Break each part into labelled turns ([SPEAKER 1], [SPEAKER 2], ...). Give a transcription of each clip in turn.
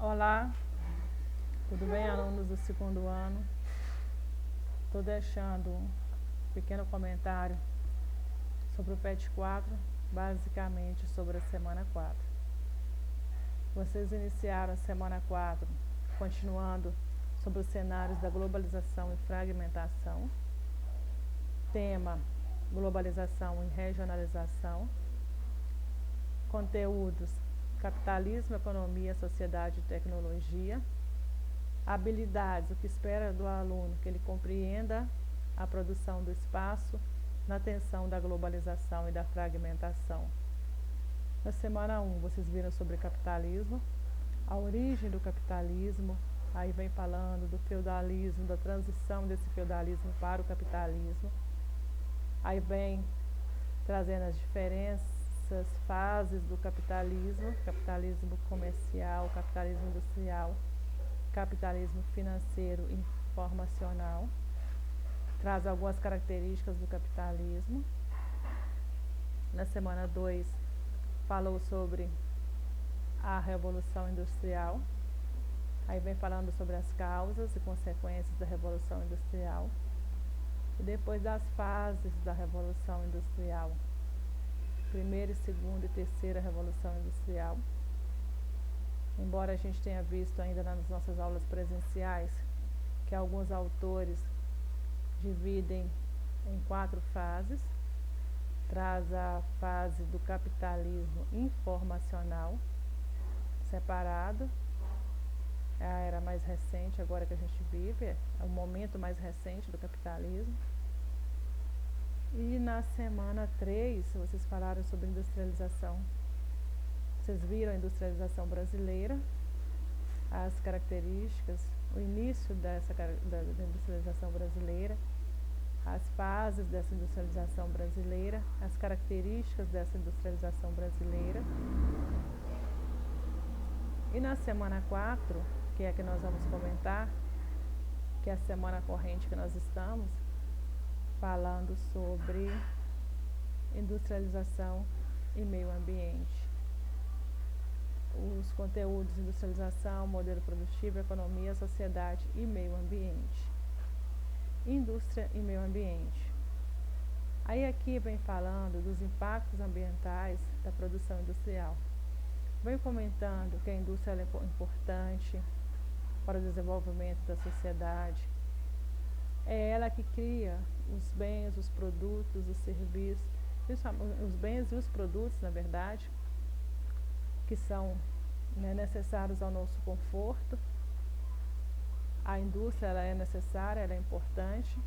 [SPEAKER 1] Olá, tudo bem, alunos do segundo ano? Estou deixando um pequeno comentário sobre o PET 4, basicamente sobre a semana 4. Vocês iniciaram a semana 4 continuando sobre os cenários da globalização e fragmentação, tema globalização e regionalização, conteúdos capitalismo, economia, sociedade e tecnologia, habilidades, o que espera do aluno, que ele compreenda a produção do espaço na tensão da globalização e da fragmentação. Na semana 1, vocês viram sobre capitalismo, a origem do capitalismo, aí vem falando do feudalismo, da transição desse feudalismo para o capitalismo, aí vem trazendo as diferenças, fases do capitalismo, capitalismo comercial, capitalismo industrial, capitalismo financeiro e informacional, traz algumas características do capitalismo. Na semana 2, falou sobre a Revolução Industrial, aí vem falando sobre as causas e consequências da Revolução Industrial, e depois das fases da Revolução Industrial, primeira, segunda e terceira Revolução Industrial. Embora a gente tenha visto ainda nas nossas aulas presenciais que alguns autores dividem em 4 fases, traz a fase do capitalismo informacional separado, é a era mais recente agora que a gente vive, é o momento mais recente do capitalismo. E na semana 3, vocês falaram sobre industrialização. Vocês viram a industrialização brasileira, as características, o início da industrialização brasileira, as fases dessa industrialização brasileira, as características dessa industrialização brasileira. E na semana 4, que é a que nós vamos comentar, que é a semana corrente que nós estamos, falando sobre industrialização e meio ambiente. Os conteúdos de industrialização, modelo produtivo, economia, sociedade e meio ambiente. Indústria e meio ambiente. Aí aqui vem falando dos impactos ambientais da produção industrial. Vem comentando que a indústria é importante para o desenvolvimento da sociedade. É ela que cria os bens, os produtos, os serviços, os bens e os produtos, na verdade, que são necessários ao nosso conforto. A indústria ela é necessária, ela é importante.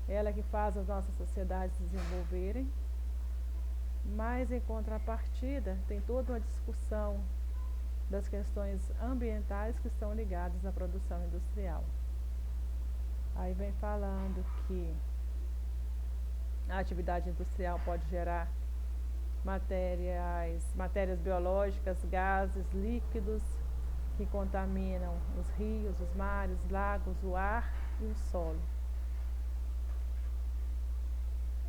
[SPEAKER 1] Ela que faz as nossas sociedades desenvolverem. Mas, em contrapartida, tem toda uma discussão das questões ambientais que estão ligadas à produção industrial. Aí vem falando que a atividade industrial pode gerar matérias biológicas, gases, líquidos que contaminam os rios, os mares, lagos, o ar e o solo.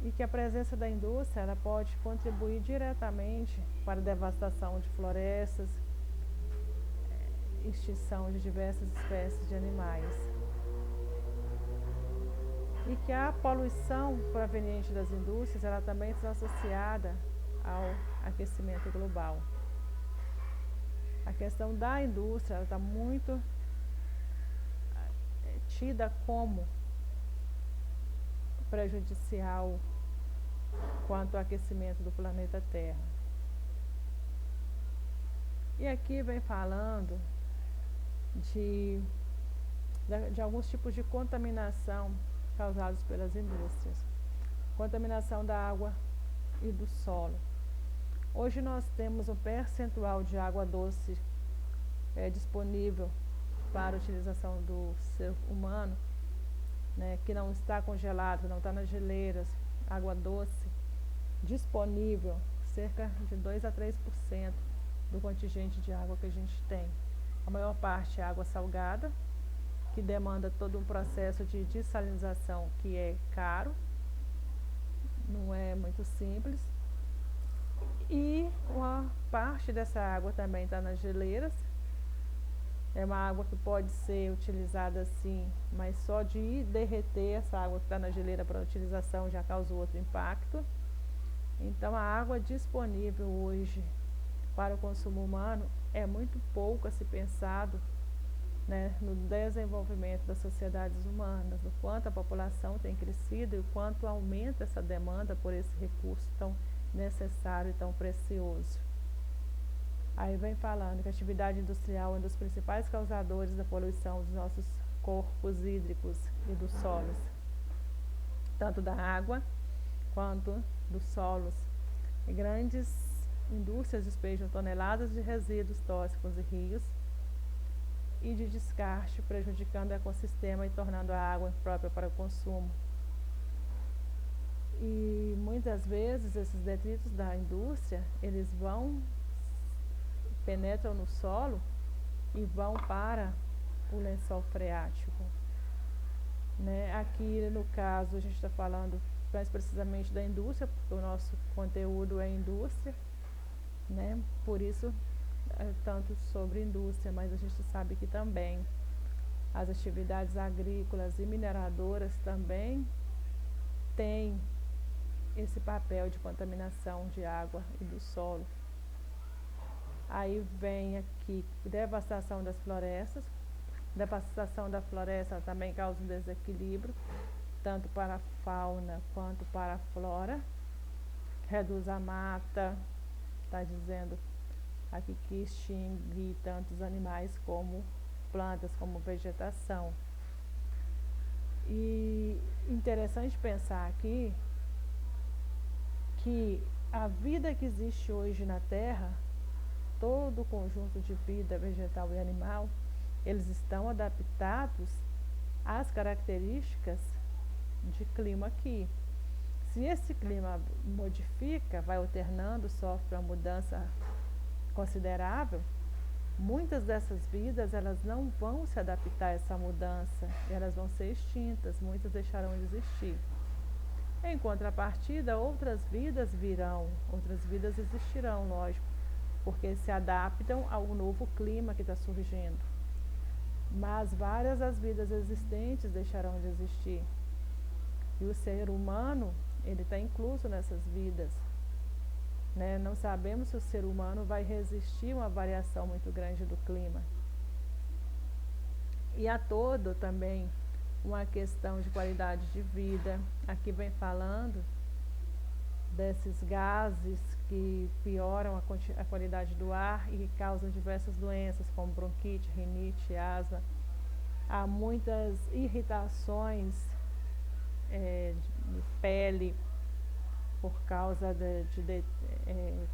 [SPEAKER 1] E que a presença da indústria ela pode contribuir diretamente para a devastação de florestas, extinção de diversas espécies de animais. E que a poluição proveniente das indústrias ela também está associada ao aquecimento global. A questão da indústria está muito tida como prejudicial quanto ao aquecimento do planeta Terra. E aqui vem falando de alguns tipos de contaminação causados pelas indústrias. Contaminação da água e do solo. Hoje nós temos um percentual de água doce disponível para a utilização do ser humano, que não está congelado, não está nas geleiras, água doce disponível, cerca de 2 a 3% do contingente de água que a gente tem. A maior parte é água salgada, que demanda todo um processo de dessalinização que é caro, não é muito simples. E uma parte dessa água também está nas geleiras. É uma água que pode ser utilizada assim, mas só de derreter essa água que está na geleira para utilização já causa outro impacto. Então a água disponível hoje para o consumo humano é muito pouco a se pensado, né, no desenvolvimento das sociedades humanas, o quanto a população tem crescido e o quanto aumenta essa demanda por esse recurso tão necessário e tão precioso. Aí vem falando que a atividade industrial é um dos principais causadores da poluição dos nossos corpos hídricos e dos solos, tanto da água quanto dos solos. E grandes indústrias despejam toneladas de resíduos tóxicos em rios e de descarte, prejudicando o ecossistema e tornando a água imprópria para o consumo. E muitas vezes esses detritos da indústria, eles penetram no solo e vão para o lençol freático, né? Aqui no caso a gente está falando mais precisamente da indústria, porque o nosso conteúdo é indústria, né? Por isso tanto sobre indústria, mas a gente sabe que também as atividades agrícolas e mineradoras também têm esse papel de contaminação de água e do solo. Aí vem aqui devastação das florestas. Devastação da floresta também causa um desequilíbrio, tanto para a fauna quanto para a flora. Reduz a mata, está dizendo aqui que extingue tantos animais como plantas, como vegetação. E interessante pensar aqui que a vida que existe hoje na Terra, todo o conjunto de vida vegetal e animal, eles estão adaptados às características de clima aqui. Se esse clima modifica, vai alternando, sofre uma mudança considerável, muitas dessas vidas elas não vão se adaptar a essa mudança, elas vão ser extintas, muitas deixarão de existir. Em contrapartida, outras vidas virão, outras vidas existirão, lógico, porque se adaptam ao novo clima que está surgindo. Mas várias das vidas existentes deixarão de existir. E o ser humano, ele está incluso nessas vidas, né? Não sabemos se o ser humano vai resistir a uma variação muito grande do clima. E há todo também uma questão de qualidade de vida. Aqui vem falando desses gases que pioram a qualidade do ar e que causam diversas doenças como bronquite, rinite, asma. Há muitas irritações de pele por causa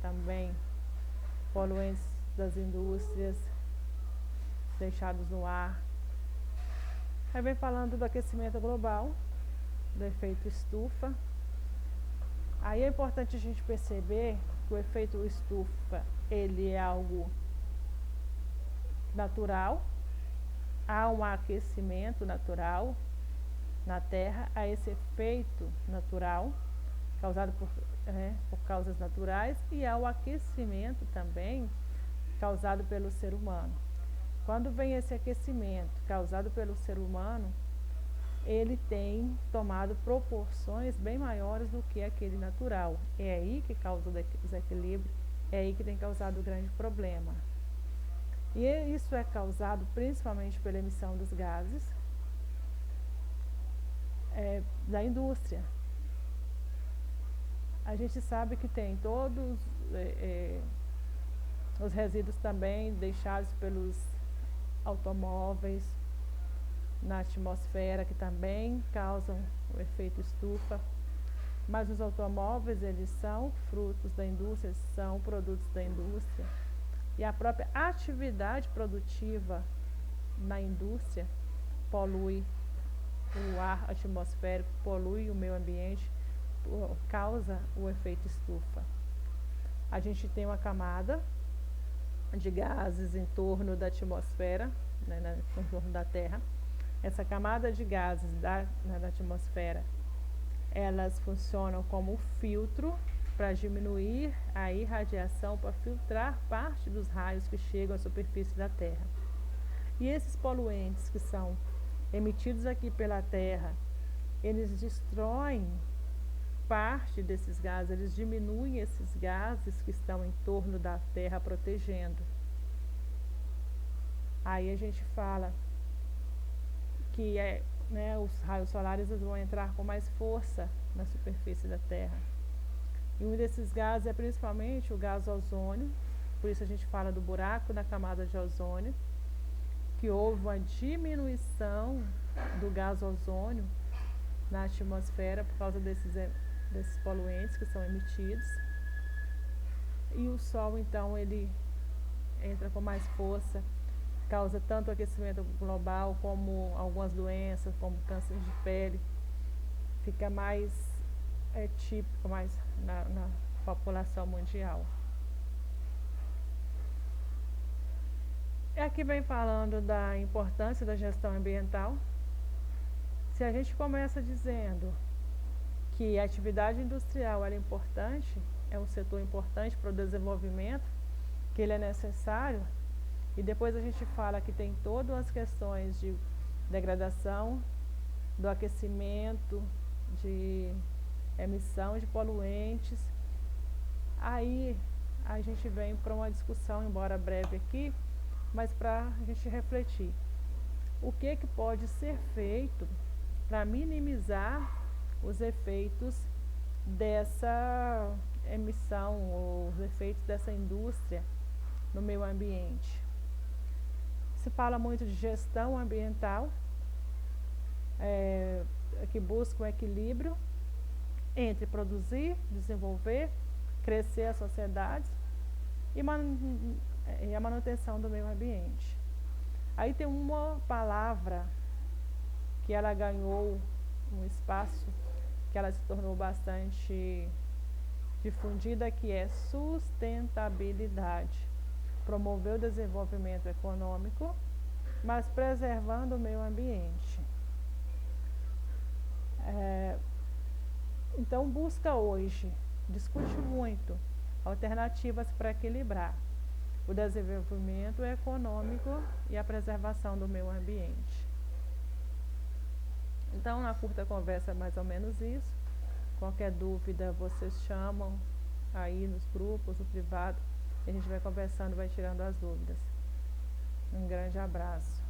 [SPEAKER 1] também poluentes das indústrias deixados no ar. Aí vem falando do aquecimento global, do efeito estufa. Aí é importante a gente perceber que o efeito estufa, ele é algo natural, há um aquecimento natural na Terra, há esse efeito natural causado por causas naturais e há o aquecimento também causado pelo ser humano. Quando vem esse aquecimento causado pelo ser humano, ele tem tomado proporções bem maiores do que aquele natural. É aí que causa o desequilíbrio, é aí que tem causado o grande problema. E isso é causado principalmente pela emissão dos gases da indústria. A gente sabe que tem todos os resíduos também deixados pelos automóveis na atmosfera, que também causam o efeito estufa. Mas os automóveis, eles são frutos da indústria, são produtos da indústria. E a própria atividade produtiva na indústria polui o ar atmosférico, polui o meio ambiente, causa o efeito estufa. A gente tem uma camada de gases em torno da atmosfera, né, em torno da Terra. Essa camada de gases da atmosfera, elas funcionam como filtro para diminuir a irradiação, para filtrar parte dos raios que chegam à superfície da Terra. E esses poluentes que são emitidos aqui pela Terra, eles destroem parte desses gases, eles diminuem esses gases que estão em torno da Terra protegendo. Aí a gente fala que os raios solares vão entrar com mais força na superfície da Terra. E um desses gases é principalmente o gás ozônio, por isso a gente fala do buraco da camada de ozônio, que houve uma diminuição do gás ozônio na atmosfera por causa desses poluentes que são emitidos. E o Sol, então, ele entra com mais força, causa tanto aquecimento global como algumas doenças, como câncer de pele. Fica mais típico mais na população mundial. Aqui vem falando da importância da gestão ambiental. Se a gente começa dizendo que a atividade industrial é importante, é um setor importante para o desenvolvimento, que ele é necessário, e depois a gente fala que tem todas as questões de degradação, do aquecimento, de emissão de poluentes, aí a gente vem para uma discussão, embora breve aqui, mas para a gente refletir. O que pode ser feito para minimizar os efeitos dessa emissão, ou os efeitos dessa indústria no meio ambiente? Se fala muito de gestão ambiental, que busca um equilíbrio entre produzir, desenvolver, crescer as sociedades e a manutenção do meio ambiente. Aí tem uma palavra que ela ganhou um espaço, que ela se tornou bastante difundida, que é sustentabilidade. Promover o desenvolvimento econômico, mas preservando o meio ambiente. Então busca hoje, discute muito alternativas para equilibrar o desenvolvimento econômico e a preservação do meio ambiente. Então, na curta conversa é mais ou menos isso. Qualquer dúvida, vocês chamam aí nos grupos, no privado, e a gente vai conversando, vai tirando as dúvidas. Um grande abraço.